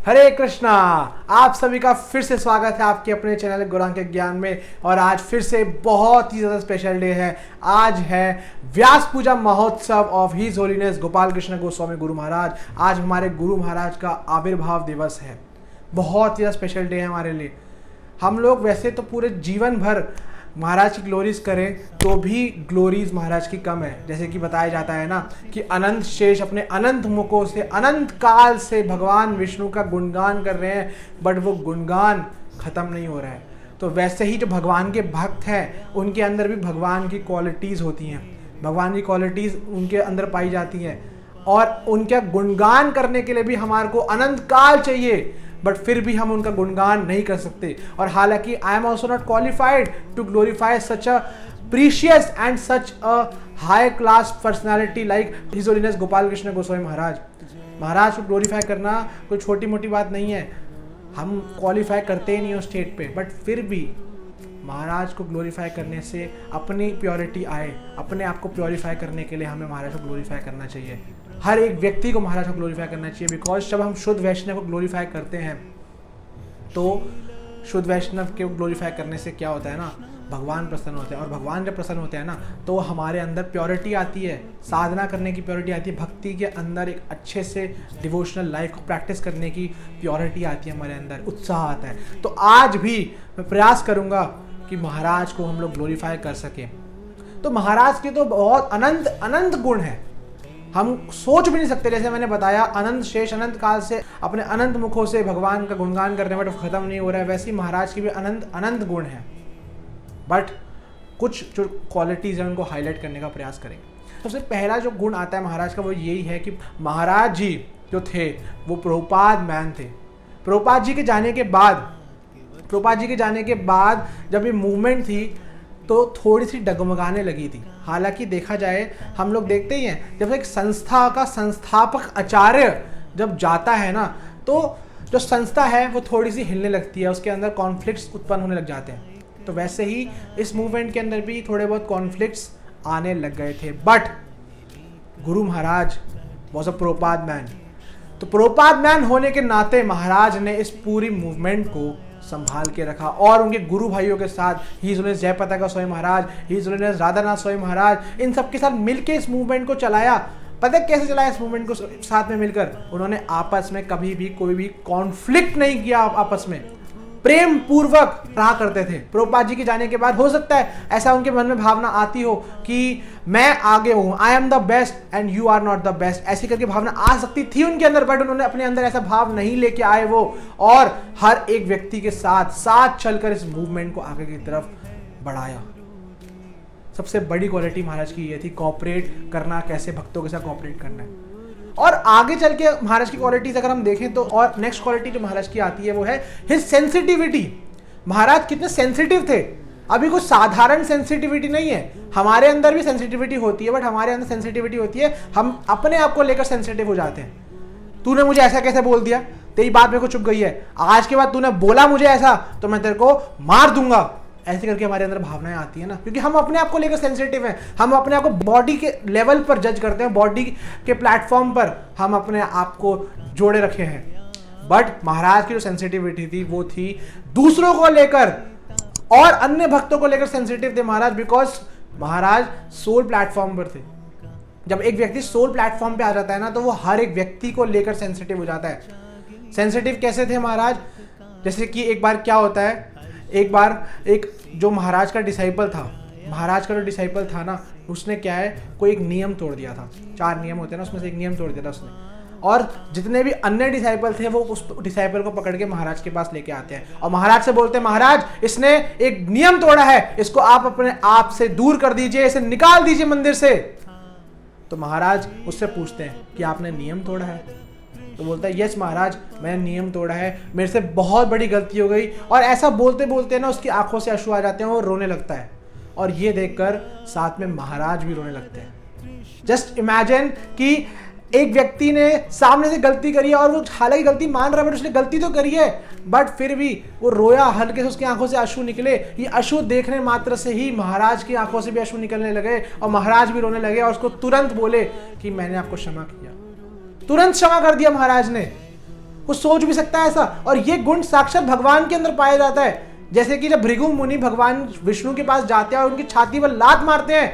हरे कृष्णा। आप सभी का फिर से स्वागत है आपके अपने चैनल गौरांग ज्ञान में। और आज फिर से बहुत ही ज़्यादा स्पेशल डे है। आज है व्यास पूजा महोत्सव of his holiness Gopal Krishna Goswami Guru Maharaj. आज हमारे गुरु महाराज का आविर्भाव दिवस है। बहुत ही ज़्यादा स्पेशल डे है हमारे लिए। हम लोग वैसे तो पूरे जीवन भर महाराज की ग्लोरीज करें तो भी ग्लोरीज महाराज की कम है। जैसे कि बताया जाता है ना कि अनंत शेष अपने अनंत मुखों से अनंत काल से भगवान विष्णु का गुणगान कर रहे हैं, बट वो गुणगान खत्म नहीं हो रहा है। तो वैसे ही जो भगवान के भक्त हैं उनके अंदर भी भगवान की क्वालिटीज़ होती हैं, भगवान की क्वालिटीज़ उनके अंदर पाई जाती हैं। और उनका गुणगान करने के लिए भी हमारे को अनंत काल चाहिए, बट फिर भी हम उनका गुणगान नहीं कर सकते। और हालांकि I am also not qualified to glorify such a precious and such a high class personality like his holiness Gopal Krishna Goswami Maharaj. Maharaj को ग्लोरीफाई करना कोई छोटी मोटी बात नहीं है। हम क्वालिफाई करते ही नहीं हो स्टेट पे, बट फिर भी महाराज को ग्लोरीफाई करने से अपनी प्योरिटी आए। अपने आप को प्योरीफाई करने के लिए हमें महाराज को ग्लोरीफाई करना चाहिए। हर एक व्यक्ति को महाराज को ग्लोरीफाई करना चाहिए। बिकॉज जब हम शुद्ध वैष्णव को ग्लोरीफाई करते हैं तो शुद्ध वैष्णव के ग्लोरीफाई करने से क्या होता है ना, भगवान प्रसन्न होते हैं। और भगवान जब प्रसन्न होते हैं ना तो हमारे अंदर प्योरिटी आती है, साधना करने की प्योरिटी आती है, भक्ति के अंदर एक अच्छे से डिवोशनल लाइफ को प्रैक्टिस करने की प्योरिटी आती है, हमारे अंदर उत्साह आता है। तो आज भी मैं प्रयास करूँगा कि महाराज को हम लोग ग्लोरीफाई कर सकें। तो महाराज के तो बहुत अनंत अनंत गुण हैं, हम सोच भी नहीं सकते। जैसे मैंने बताया अनंत शेष अनंत काल से अपने अनंत मुखों से भगवान का गुणगान करने में खत्म नहीं हो रहा है। वैसे ही महाराज की भी अनंत अनंत गुण हैं, बट कुछ जो क्वालिटीज़ हैं उनको हाईलाइट करने का प्रयास करेंगे। सबसे पहला जो गुण आता है महाराज का वो यही है कि महाराज जी जो थे वो प्रभुपाद मैन थे। प्रभुपाद जी के जाने के बाद जब ये मूवमेंट थी तो थोड़ी सी डगमगाने लगी थी। हालांकि देखा जाए हम लोग देखते ही हैं जब एक संस्था का संस्थापक आचार्य जब जाता है ना तो जो संस्था है वो थोड़ी सी हिलने लगती है, उसके अंदर कॉन्फ्लिक्ट्स उत्पन्न होने लग जाते हैं। तो वैसे ही इस मूवमेंट के अंदर भी थोड़े बहुत कॉन्फ्लिक्ट्स आने लग गए थे, but Guru Maharaj was a Prabhupada man. तो प्रभुपाद मैन होने के नाते महाराज ने इस पूरी मूवमेंट को संभाल के रखा और उनके गुरु भाइयों के साथ his holiness जयपताका Swami Maharaj, his holiness Radhanath Swami Maharaj, इन सब के साथ मिलके इस मूवमेंट को चलाया। पता है कैसे चलाया इस मूवमेंट को साथ में मिलकर? उन्होंने आपस में कभी भी कोई भी कॉन्फ्लिक्ट नहीं किया, आपस में प्रेम पूर्वक रहा करते थे। प्रभुपाद जी के जाने के बाद हो सकता है ऐसा उनके मन में भावना आती हो कि मैं आगे हूं, I am the best and you are not the best, ऐसी करके भावना आ सकती थी उनके अंदर, बट उन्होंने अपने अंदर ऐसा भाव नहीं लेके आए वो, और हर एक व्यक्ति के साथ चलकर इस मूवमेंट को आगे की तरफ बढ़ाया। सबसे बड़ी क्वालिटी महाराज की ये थी, कोऑपरेट करना, कैसे भक्तों के साथ कोऑपरेट करना है। और आगे चल के महाराज की क्वालिटीज अगर हम देखें तो और नेक्स्ट क्वालिटी जो महाराज की आती है वो है हिज सेंसिटिविटी। महाराज कितने सेंसिटिव थे। अभी कुछ साधारण सेंसिटिविटी नहीं है, हमारे अंदर भी सेंसिटिविटी होती है, बट हमारे अंदर सेंसिटिविटी होती है हम अपने आप को लेकर सेंसिटिव हो जाते हैं। तूने मुझे ऐसा कैसे बोल दिया, तेरी बात मेरे को चुभ गई है, आज के बाद तूने बोला मुझे ऐसा तो मैं तेरे को मार दूंगा, ऐसे करके हमारे अंदर भावनाएं आती है ना, क्योंकि हम अपने आप को लेकर सेंसिटिव हैं। हम अपने आप को बॉडी के लेवल पर जज करते हैं, बॉडी के प्लेटफॉर्म पर हम अपने आप को जोड़े रखे हैं। बट महाराज की जो सेंसिटिविटी थी वो थी दूसरों को लेकर और अन्य भक्तों को लेकर सेंसिटिव थे महाराज, बिकॉज महाराज सोल प्लेटफॉर्म पर थे। जब एक व्यक्ति सोल प्लेटफॉर्म पे आ जाता है ना तो वो हर एक व्यक्ति को लेकर सेंसिटिव हो जाता है। सेंसिटिव कैसे थे महाराज? जैसे कि एक बार क्या होता है, एक बार एक जो महाराज का डिसाइपल था ना, उसने क्या है कोई एक नियम तोड़ दिया था। 4 नियम होते हैं ना, उसमें से एक नियम तोड़ दिया था उसने। और जितने भी अन्य डिसाइपल थे वो उस डिसाइपल को पकड़ के महाराज के पास लेके आते हैं और महाराज से बोलते हैं, महाराज इसने एक नियम तोड़ा है, इसको आप अपने आप से दूर कर दीजिए, इसे निकाल दीजिए मंदिर से। तो महाराज उससे पूछते हैं कि आपने नियम तोड़ा है? तो बोलता है, यस महाराज मैंने नियम तोड़ा है, मेरे से बहुत बड़ी गलती हो गई। और ऐसा बोलते बोलते ना उसकी आंखों से आंसू आ जाते हैं और रोने लगता है। और ये देखकर साथ में महाराज भी रोने लगते हैं। जस्ट इमेजिन कि एक व्यक्ति ने सामने से गलती करी है और वो हालांकि गलती मान रहा है, बट उसने गलती तो करी है, बट फिर भी वो रोया, हल्के से उसकी आंखों से आंसू निकले। ये आंसू देखने मात्र से ही महाराज की आंखों से भी आंसू निकलने लगे और महाराज भी रोने लगे और उसको तुरंत बोले कि मैंने आपको क्षमा किया। तुरंत क्षमा कर दिया महाराज ने। कुछ सोच भी सकता है ऐसा? और ये गुण साक्षात भगवान के अंदर पाया जाता है। जैसे कि जब भृगु मुनि भगवान विष्णु के पास जाते हैं और उनकी छाती पर लात मारते हैं,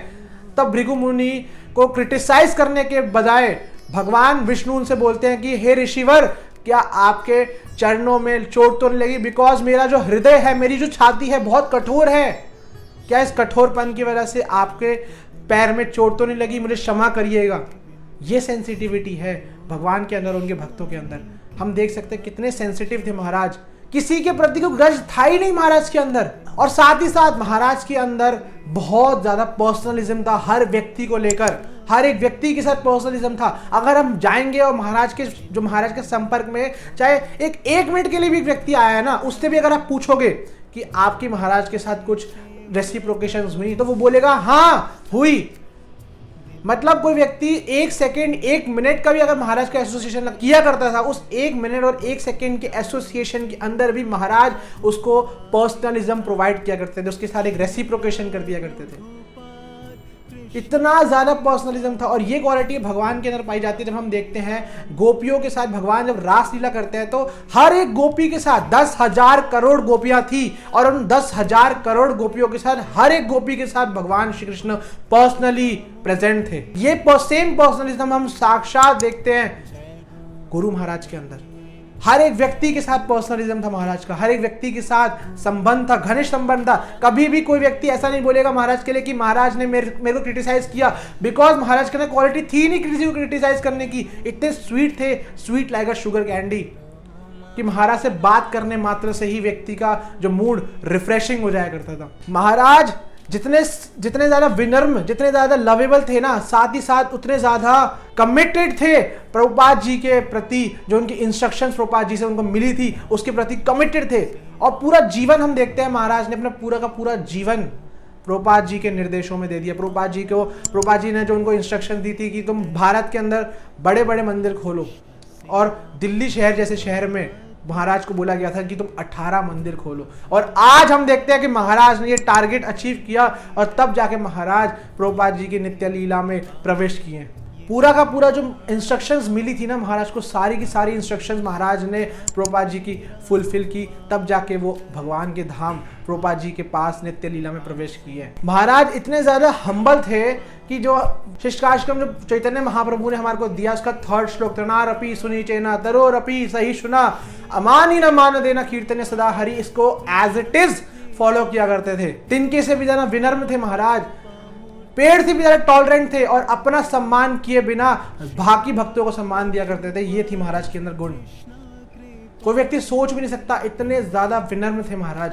तब भृगु मुनि को क्रिटिसाइज करने के बजाय भगवान विष्णु उनसे बोलते हैं कि हे ऋषिवर, क्या आपके चरणों में चोट तो नहीं लगी? बिकॉज मेरा जो हृदय है, मेरी जो छाती है बहुत कठोर है, क्या इस कठोरपन की वजह से आपके पैर में चोट तो नहीं लगी? मुझे क्षमा करिएगा। ये सेंसिटिविटी है भगवान के अंदर, उनके भक्तों के अंदर। हम देख सकते हैं कितने सेंसिटिव थे महाराज, किसी के प्रति कोई ग्रज था ही नहीं महाराज के अंदर। और साथ ही साथ महाराज के अंदर बहुत ज्यादा पर्सनलिज्म था, हर व्यक्ति को लेकर, हर एक व्यक्ति के साथ पर्सनलिज्म था। अगर हम जाएंगे और महाराज के संपर्क में चाहे एक मिनट के लिए भी व्यक्ति आया है ना, उससे भी अगर आप पूछोगे कि आपकी महाराज के साथ कुछ रेसिप्रोकेशंस हुई, तो वो बोलेगा हाँ हुई। मतलब कोई व्यक्ति 1 सेकेंड 1 मिनट का भी अगर महाराज का एसोसिएशन किया करता था, उस 1 मिनट और 1 सेकेंड के एसोसिएशन के अंदर भी महाराज उसको पर्सनलिज्म प्रोवाइड किया करते थे, उसके साथ एक रेसिप्रोकेशन कर दिया करते थे। इतना ज्यादा पर्सनलिज्म था। और ये क्वालिटी भगवान के अंदर पाई जाती है। जब हम देखते हैं गोपियों के साथ भगवान जब रासलीला करते हैं, तो हर एक गोपी के साथ 10,000 करोड़ गोपियां थी, और उन 10,000 करोड़ गोपियों के साथ हर एक गोपी के साथ भगवान श्री कृष्ण पर्सनली प्रेजेंट थे। ये सेम पर्सनलिज्म हम साक्षात देखते हैं गुरु महाराज के अंदर। हर एक व्यक्ति के साथ पर्सनलिज्म था महाराज का, हर एक व्यक्ति के साथ संबंध था, घनिष्ठ संबंध था। कभी भी कोई व्यक्ति ऐसा नहीं बोलेगा महाराज के लिए कि महाराज ने मेरे को क्रिटिसाइज किया, बिकॉज महाराज के अंदर क्वालिटी थी नहीं किसी को क्रिटिसाइज करने की। इतने स्वीट थे, स्वीट लाइक अ शुगर कैंडी, कि महाराज से बात करने मात्र से ही व्यक्ति का जो मूड रिफ्रेशिंग हो जाया करता था। महाराज जितने ज्यादा विनम्र, जितने ज्यादा लवेबल थे ना, साथ ही साथ उतने ज्यादा कमिटेड थे प्रभुपाद जी के प्रति। जो उनकी इंस्ट्रक्शंस प्रभुपाद जी से उनको मिली थी, उसके प्रति कमिटेड थे। और पूरा जीवन हम देखते हैं महाराज ने अपना पूरा का पूरा जीवन प्रभुपाद जी के निर्देशों में दे दिया। प्रभुपाद जी ने जो उनको इंस्ट्रक्शन दी थी कि तुम भारत के अंदर बड़े बड़े मंदिर खोलो, और दिल्ली शहर जैसे शहर में महाराज को बोला गया था कि तुम 18 मंदिर खोलो। और आज हम देखते हैं कि महाराज ने ये टारगेट अचीव किया, और तब जाके महाराज प्रभुपाद जी की नित्य लीला में प्रवेश किए। पूरा का पूरा जो इंस्ट्रक्शंस मिली थी ना महाराज को, सारी की सारी इंस्ट्रक्शंस महाराज ने प्रभुपाद जी की फुलफिल की, तब जाके वो भगवान के धाम प्रभुपाद जी के पास नित्य लीला में प्रवेश किए। महाराज इतने ज्यादा हम्बल थे कि जो शिष्टाश्रम जो चैतन्य महाप्रभु ने हमारे को दिया, उसका 3rd श्लोक, तृणारपि सुनिचेना तरोरपि सहिष्णुना अमानी न मान देना कीर्तन सदा हरि, इसको एज इट इज फॉलो किया करते थे। तिनके से भी ज्यादा विनम्र थे महाराज, पेड़ से भी ज्यादा टॉलरेंट थे, और अपना सम्मान किए बिना बाकी भक्तों को सम्मान दिया करते थे। ये थी महाराज के अंदर गुण। कोई व्यक्ति सोच भी नहीं सकता, इतने ज्यादा विनम्र थे महाराज,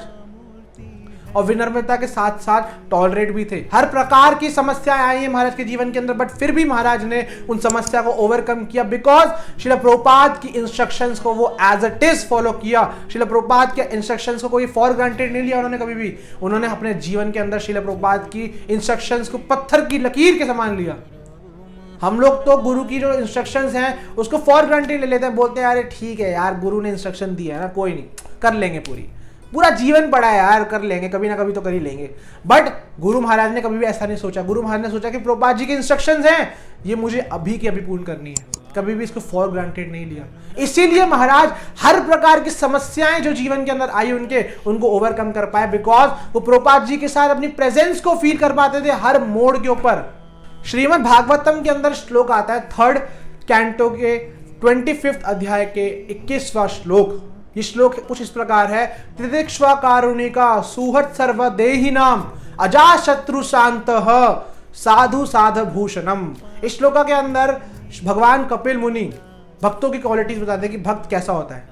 और विनम्रता के साथ साथ टॉलरेट भी थे। हर प्रकार की समस्याएं आई हैं महाराज के जीवन के अंदर, बट फिर भी महाराज ने उन समस्या को ओवरकम किया, बिकॉज श्रील प्रभुपाद की इंस्ट्रक्शंस को वो एज इट इज फॉलो किया। श्रील प्रभुपाद के इंस्ट्रक्शंस को कोई फॉर ग्रांटेड नहीं लिया उन्होंने कभी भी। उन्होंने अपने जीवन के अंदर श्रील प्रभुपाद की इंस्ट्रक्शंस को पत्थर की लकीर के समान लिया। हम लोग तो गुरु की जो इंस्ट्रक्शंस हैं उसको फॉर ग्रांटेड ले लेते हैं, बोलते हैं यार ठीक है यार, गुरु ने इंस्ट्रक्शन दिया है ना, कोई नहीं, कर लेंगे, पूरा जीवन पड़ा है यार, कर लेंगे, कभी ना कभी तो कर ही लेंगे। बट गुरु महाराज ने कभी भी ऐसा नहीं सोचा। गुरु महाराज ने सोचा कि प्रभुपाद जी के इंस्ट्रक्शंस हैं, ये मुझे अभी के अभी पूर्ण करनी है, कभी भी इसको फॉर ग्रांटेड नहीं लिया। इसीलिए महाराज हर प्रकार की समस्याएं जो जीवन के अंदर आई उनको ओवरकम कर पाए, बिकॉज वो प्रभुपाद जी के साथ अपनी प्रेजेंस को फील कर पाते थे हर मोड़ के ऊपर। श्रीमद् भागवतम के अंदर श्लोक आता है 3rd कैंटो के 25th अध्याय के 21वां श्लोक। ये श्लोक कुछ इस प्रकार है, तितिक्ष्वा कारुणिका सुहृत् सर्वदेहिनाम अजात शत्रु शांतः साधु साध भूषणम। इस श्लोक के अंदर भगवान कपिल मुनि भक्तों की क्वालिटीज बताते हैं कि भक्त कैसा होता है।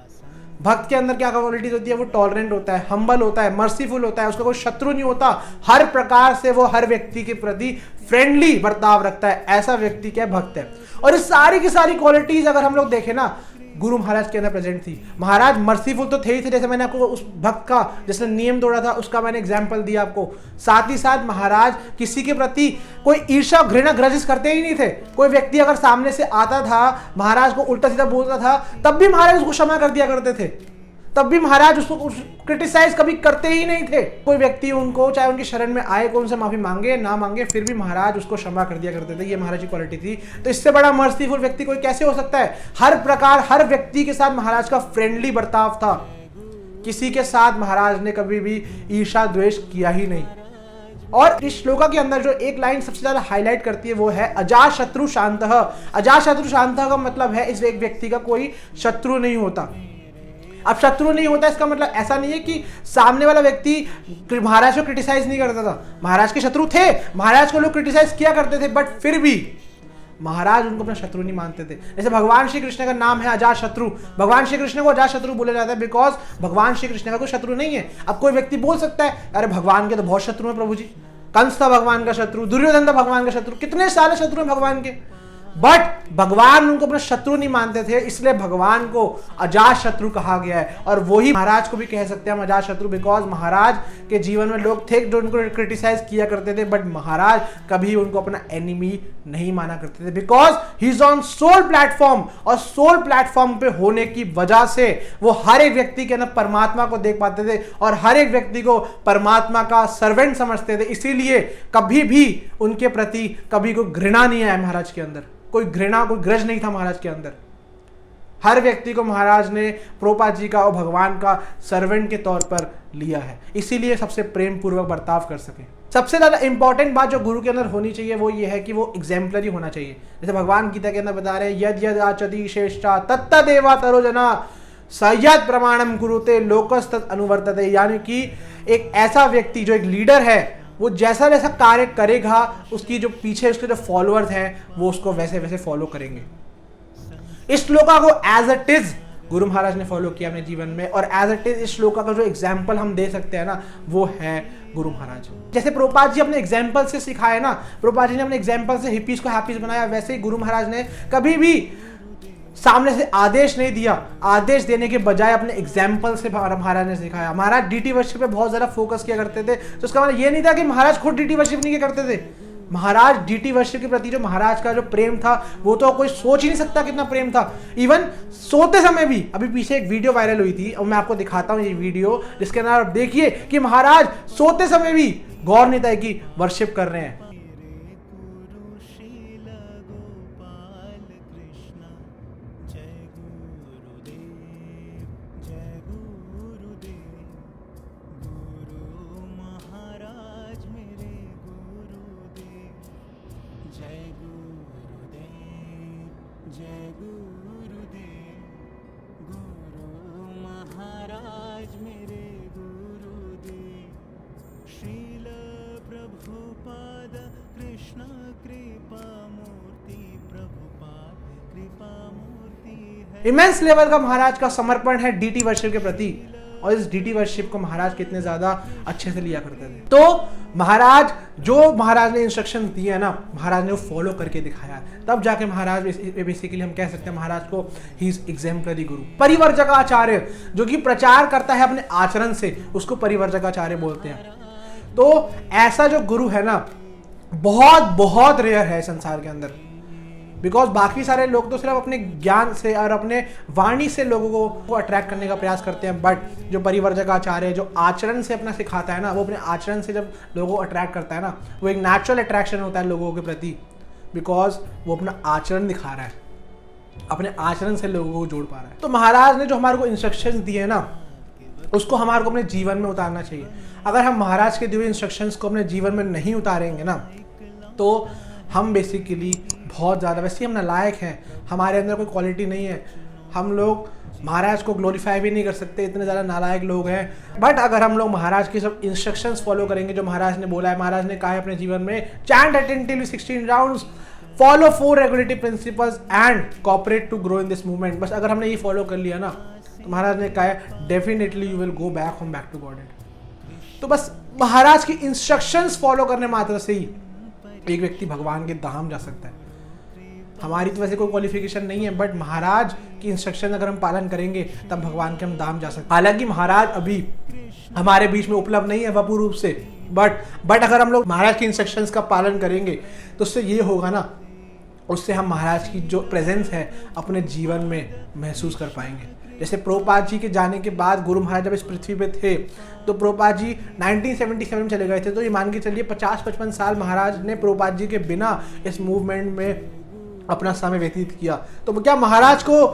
भक्त के अंदर क्या क्वालिटीज होती है? वो टॉलरेंट होता है, हम्बल होता है, मर्सीफुल होता है, उसका कोई शत्रु नहीं होता, हर प्रकार से वो हर व्यक्ति के प्रति फ्रेंडली बर्ताव रखता है। ऐसा व्यक्ति क्या भक्त है। और इस सारी की सारी क्वालिटीज अगर हम लोग देखें ना, गुरु महाराज के अंदर प्रेजेंट थी। महाराज मर्सीफुल तो थे ही थे, जैसे मैंने आपको उस भक्त का जिसने नियम तोड़ा था उसका मैंने एग्जाम्पल दिया आपको। साथ ही साथ महाराज किसी के प्रति कोई ईर्ष्या घृणा ग्रजेस करते ही नहीं थे। कोई व्यक्ति अगर सामने से आता था, महाराज को उल्टा सीधा बोलता था, तब भी महाराज उसको क्षमा कर दिया करते थे। तब भी महाराज उसको क्रिटिसाइज कभी करते ही नहीं थे। कोई व्यक्ति उनको चाहे उनकी शरण में आए, कौन से माफी मांगे ना मांगे, फिर भी महाराज उसको क्षमा कर दिया करते थे। ये महाराज की क्वालिटी थी। तो इससे बड़ा मर्सीफुल व्यक्ति कोई कैसे हो सकता है। हर प्रकार हर व्यक्ति के साथ महाराज का फ्रेंडली बर्ताव था। किसी के साथ महाराज ने कभी भी ईर्ष्या द्वेष किया ही नहीं। और इस श्लोका के अंदर जो एक लाइन सबसे ज्यादा हाईलाइट करती है वो है अजातशत्रु शांतः। अजातशत्रु शांतः का मतलब है इस एक व्यक्ति का कोई शत्रु नहीं होता। अब शत्रु नहीं होता इसका मतलब ऐसा नहीं है कि सामने वाला व्यक्ति महाराज को क्रिटिसाइज नहीं करता था। महाराज के शत्रु थे, महाराज को लोग क्रिटिसाइज किया करते थे, बट फिर भी महाराज उनको अपना शत्रु नहीं मानते थे। जैसे भगवान श्री कृष्ण का नाम है अजातशत्रु। भगवान श्री कृष्ण को अजातशत्रु बोला जाता है बिकॉज भगवान श्री कृष्ण का कोई शत्रु नहीं है। अब कोई व्यक्ति बोल सकता है अरे भगवान के तो बहुत शत्रु हैं प्रभु जी, कंस था भगवान का शत्रु, दुर्योधन था भगवान का शत्रु, कितने सारे शत्रु हैं भगवान के, बट भगवान उनको अपना शत्रु नहीं मानते थे, इसलिए भगवान को अजातशत्रु कहा गया है। और वही महाराज को भी कह सकते हैं हम अजातशत्रु, बिकॉज महाराज के जीवन में लोग थे जो उनको क्रिटिसाइज किया करते थे, बट महाराज कभी उनको अपना एनिमी नहीं माना करते थे, because he is on sole platform. और सोल प्लेटफॉर्म पे होने की वजह से वो हर एक व्यक्ति के अंदर परमात्मा को देख पाते थे और हर एक व्यक्ति को परमात्मा का सर्वेंट समझते थे। इसीलिए कभी भी उनके प्रति कभी कोई घृणा नहीं आया महाराज के अंदर, कोई घृणा कोई ग्रज नहीं था महाराज के अंदर। हर व्यक्ति को महाराज ने प्रभुपाद जी का और भगवान का सर्वेंट के तौर पर लिया है, इसीलिए सबसे प्रेम पूर्वक बर्ताव कर सके। सबसे ज्यादा इंपॉर्टेंट बात जो गुरु के अंदर होनी चाहिए वो ये है कि वो एग्जाम्पलरी होना चाहिए। जैसे भगवान गीता के अंदर बता रहे हैं यद यद आचति श्रेष्ठा तत्तदेवा तरोजना सयद प्रमाणम कुरुते लोकस्तत् अनुवर्तते, यानी कि एक ऐसा व्यक्ति जो एक लीडर है वो जैसा जैसा कार्य करेगा उसकी जो पीछे उसके जो फॉलोअर्स हैं वो उसको वैसे वैसे फॉलो करेंगे। इस श्लोका को as it is Guru Maharaj ने फॉलो किया अपने जीवन में, और एज इट इज इस श्लोका का जो एग्जाम्पल हम दे सकते हैं ना वो है गुरु महाराज। जैसे प्रभुपाद जी अपने एग्जाम्पल से सिखाए ना, प्रभुपाद जी ने अपने एग्जाम्पल से हिप्पीज को हैप्पीज बनाया, वैसे ही गुरु महाराज ने कभी भी सामने से आदेश नहीं दिया, आदेश देने के बजाय अपने एग्जाम्पल से महाराज ने सिखाया। महाराज डीटी वर्शिप पे बहुत ज्यादा फोकस किया करते थे, तो उसका मतलब ये नहीं था कि महाराज खुद डीटी वर्शिप नहीं किया करते थे। महाराज डीटी वर्शिप के प्रति जो महाराज का जो प्रेम था वो तो कोई सोच ही नहीं सकता कितना प्रेम था। इवन सोते समय भी, अभी पीछे एक वीडियो वायरल हुई थी और मैं आपको दिखाता हूँ ये वीडियो, जिसके अंदर आप देखिए कि महाराज सोते समय भी गौर निताई की वर्शिप कर रहे हैं। इमेंस लेवल का महाराज का समर्पण है डीटी वर्शिप के प्रति, और इस डीटी वर्शिप को महाराज कितने ज्यादा अच्छे से लिया करते थे। तो महाराज जो महाराज ने इंस्ट्रक्शन दिए ना, महाराज ने वो फॉलो करके दिखाया, तब जाके महाराज बेसिकली हम कह सकते हैं महाराज को ही इज एग्जाम्पलरी गुरु। परिवर्जकाचार्य जो कि प्रचार करता है अपने आचरण से, उसको परिवर्जकाचार्य बोलते हैं। तो ऐसा जो गुरु है ना बहुत बहुत रेयर है संसार के अंदर, बिकॉज बाकी सारे लोग तो सिर्फ अपने ज्ञान से और अपने वाणी से लोगों को अट्रैक्ट करने का प्रयास करते हैं, बट जो परिवर्जकाचार्य जो आचरण से अपना सिखाता है ना, वो अपने आचरण से जब लोगों को अट्रैक्ट करता है ना, वो एक नेचुरल अट्रैक्शन होता है लोगों के प्रति, बिकॉज वो अपना आचरण दिखा रहा है, अपने आचरण से लोगों को जोड़ पा रहा है। तो महाराज ने जो हमारे को इंस्ट्रक्शन दिए ना उसको हमारे को अपने जीवन में उतारना चाहिए। अगर हम महाराज के दिए हुए इंस्ट्रक्शंस को अपने जीवन में नहीं उतारेंगे ना तो हम बेसिकली बहुत ज़्यादा, वैसे हम नालायक हैं, हमारे अंदर कोई क्वालिटी नहीं है, हम लोग महाराज को ग्लोरीफाई भी नहीं कर सकते, इतने ज़्यादा नालायक लोग हैं। बट अगर हम लोग महाराज की सब इंस्ट्रक्शंस फॉलो करेंगे जो महाराज ने बोला है, महाराज ने कहा है अपने जीवन में chant attentively 16 rounds, follow 4 regulatory principles and cooperate to grow in this movement, बस अगर हमने ये फॉलो कर लिया ना तो महाराज ने कहा है definitely you will go back home back to Godhead. तो बस महाराज की इंस्ट्रक्शंस फॉलो करने मात्र से ही एक व्यक्ति भगवान के धाम जा सकता है। हमारी तो वैसे कोई क्वालिफिकेशन नहीं है, बट महाराज की इंस्ट्रक्शन अगर हम पालन करेंगे तब भगवान के हम धाम जा सकते हैं। हालांकि महाराज अभी हमारे बीच में उपलब्ध नहीं है वपू रूप से, बट अगर हम लोग महाराज की इंस्ट्रक्शंस का पालन करेंगे तो उससे ये होगा ना, उससे हम महाराज की जो प्रेजेंस है अपने जीवन में महसूस कर पाएंगे। जैसे प्रभुपाद जी के जाने के बाद गुरु महाराज जब इस पृथ्वी पे थे तो प्रभुपाद जी 1977 में चले गए थे, तो ये मान के चलिए 50-55 साल महाराज ने प्रभुपाद जी के बिना इस मूवमेंट में अपना समय व्यतीत किया। तो क्या महाराज को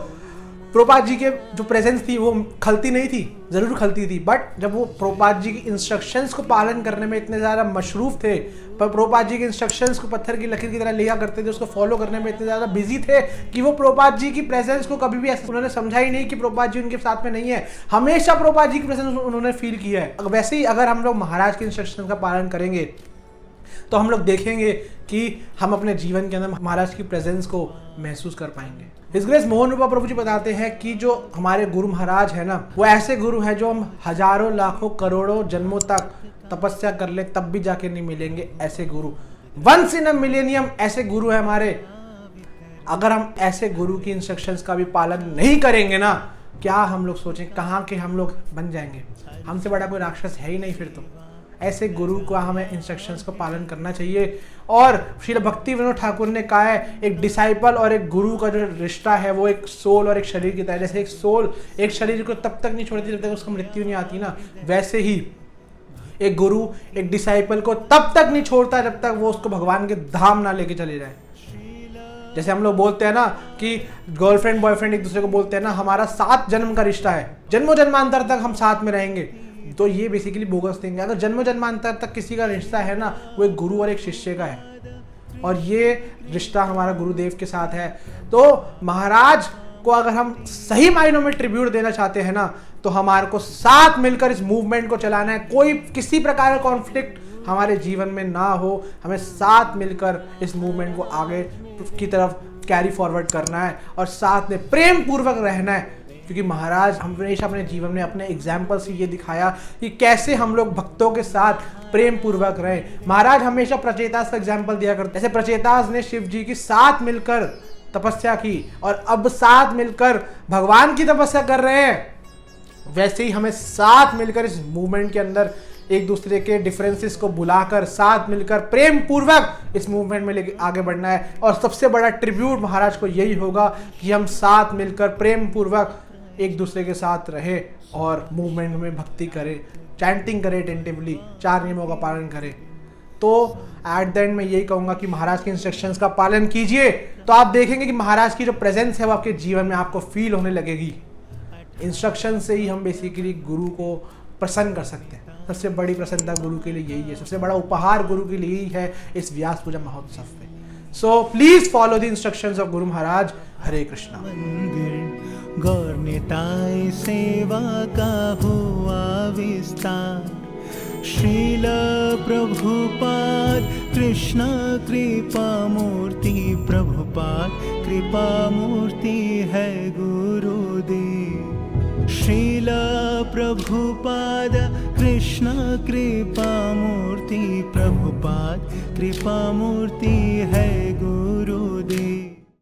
प्रभुपाद जी के जो प्रेजेंस थी वो खलती नहीं थी? जरूर खलती थी, बट जब वो प्रभुपाद जी की इंस्ट्रक्शंस को पालन करने में इतने ज़्यादा मशरूफ थे, पर प्रभुपाद जी के इंस्ट्रक्शंस को पत्थर की लकीर की तरह लिया करते थे, उसको फॉलो करने में इतने ज़्यादा बिजी थे कि वो प्रभुपाद जी की प्रेजेंस को कभी भी ऐसा उन्होंने समझा ही नहीं कि प्रभुपाद जी उनके साथ में नहीं है। हमेशा प्रभुपाद जी की प्रेजेंस उन्होंने फील किया है। वैसे ही अगर हम लोग महाराज के इंस्ट्रक्शन का पालन करेंगे तो हम लोग देखेंगे कि हम अपने जीवन के अंदर महाराज की प्रेजेंस को महसूस कर पाएंगे। हिज ग्रेस मोहन रूपा प्रभु जी बताते हैं कि जो हमारे गुरु महाराज है ना, वो ऐसे गुरु हैं जो हम हजारों लाखों करोड़ों जन्मों तक तपस्या कर ले तब भी जाके नहीं मिलेंगे। ऐसे गुरु वंस इन अ मिलेनियम ऐसे गुरु है हमारे। अगर हम ऐसे गुरु की इंस्ट्रक्शंस का भी पालन नहीं करेंगे ना, क्या हम लोग सोचें कहाँ के हम लोग बन जाएंगे? हमसे बड़ा कोई राक्षस है ही नहीं फिर तो। ऐसे गुरु का हमें इंस्ट्रक्शंस का पालन करना चाहिए। और श्रील भक्ति विनोद ठाकुर ने कहा है, एक डिसाइपल और एक गुरु का जो रिश्ता है वो एक सोल और एक शरीर की तरह। जैसे एक सोल एक शरीर को तब तक नहीं छोड़ती जब तक उसको मृत्यु नहीं आती ना, वैसे ही एक गुरु एक डिसाइपल को तब तक नहीं छोड़ता जब तक वो उसको भगवान के धाम ना लेके चले जाए। जैसे हम लोग बोलते हैं ना कि गर्लफ्रेंड बॉयफ्रेंड एक दूसरे को बोलते हैं ना, हमारा 7 जन्म का रिश्ता है, जन्मों जन्मांतर तक हम साथ में रहेंगे। तो ये बेसिकली बोगस थिंग है। अगर जन्म जन्मांतर तक किसी का रिश्ता है ना, वो एक गुरु और एक शिष्य का है, और ये रिश्ता हमारा गुरुदेव के साथ है। तो महाराज को अगर हम सही मायनों में ट्रिब्यूट देना चाहते हैं ना, तो हमारे को साथ मिलकर इस मूवमेंट को चलाना है। कोई किसी प्रकार का कॉन्फ्लिक्ट हमारे जीवन में ना हो, हमें साथ मिलकर इस मूवमेंट को आगे की तरफ कैरी फॉरवर्ड करना है और साथ में प्रेम पूर्वक रहना है। क्योंकि महाराज हमेशा अपने जीवन में अपने एग्जाम्पल से ये दिखाया कि कैसे हम लोग भक्तों के साथ प्रेम पूर्वक रहें। महाराज हमेशा प्रचेतास का एग्जाम्पल दिया करते। जैसे प्रचेतास ने शिव जी की साथ मिलकर तपस्या की और अब साथ मिलकर भगवान की तपस्या कर रहे हैं, वैसे ही हमें साथ मिलकर इस मूवमेंट के अंदर एक दूसरे के डिफरेंसेस को बुलाकर साथ मिलकर प्रेम पूर्वक इस मूवमेंट में लेके आगे बढ़ना है। और सबसे बड़ा ट्रिब्यूट महाराज को यही होगा कि हम साथ मिलकर प्रेम पूर्वक एक दूसरे के साथ रहे और मूवमेंट में भक्ति करें, चैंटिंग करें अटेंटिवली, 4 नियमों का पालन करें। तो एट द एंड मैं यही कहूँगा कि महाराज के इंस्ट्रक्शंस का पालन कीजिए, तो आप देखेंगे कि महाराज की जो प्रेजेंस है वो आपके जीवन में आपको फील होने लगेगी। इंस्ट्रक्शन से ही हम बेसिकली गुरु को प्रसन्न कर सकते हैं। सबसे बड़ी प्रसन्नता गुरु के लिए यही है, सबसे बड़ा उपहार गुरु के लिए ही है इस व्यास पूजा महोत्सव में। So please follow the instructions of Guru Maharaj. हरे कृष्णा। गौर निताय सेवा का हुआ विस्तार। श्रील प्रभुपाद कृष्ण कृपा मूर्ति, प्रभुपाद कृपा मूर्ति है गुरुदेव। श्रील प्रभुपाद कृष्ण कृपा मूर्ति, प्रभुपाद कृपा मूर्ति है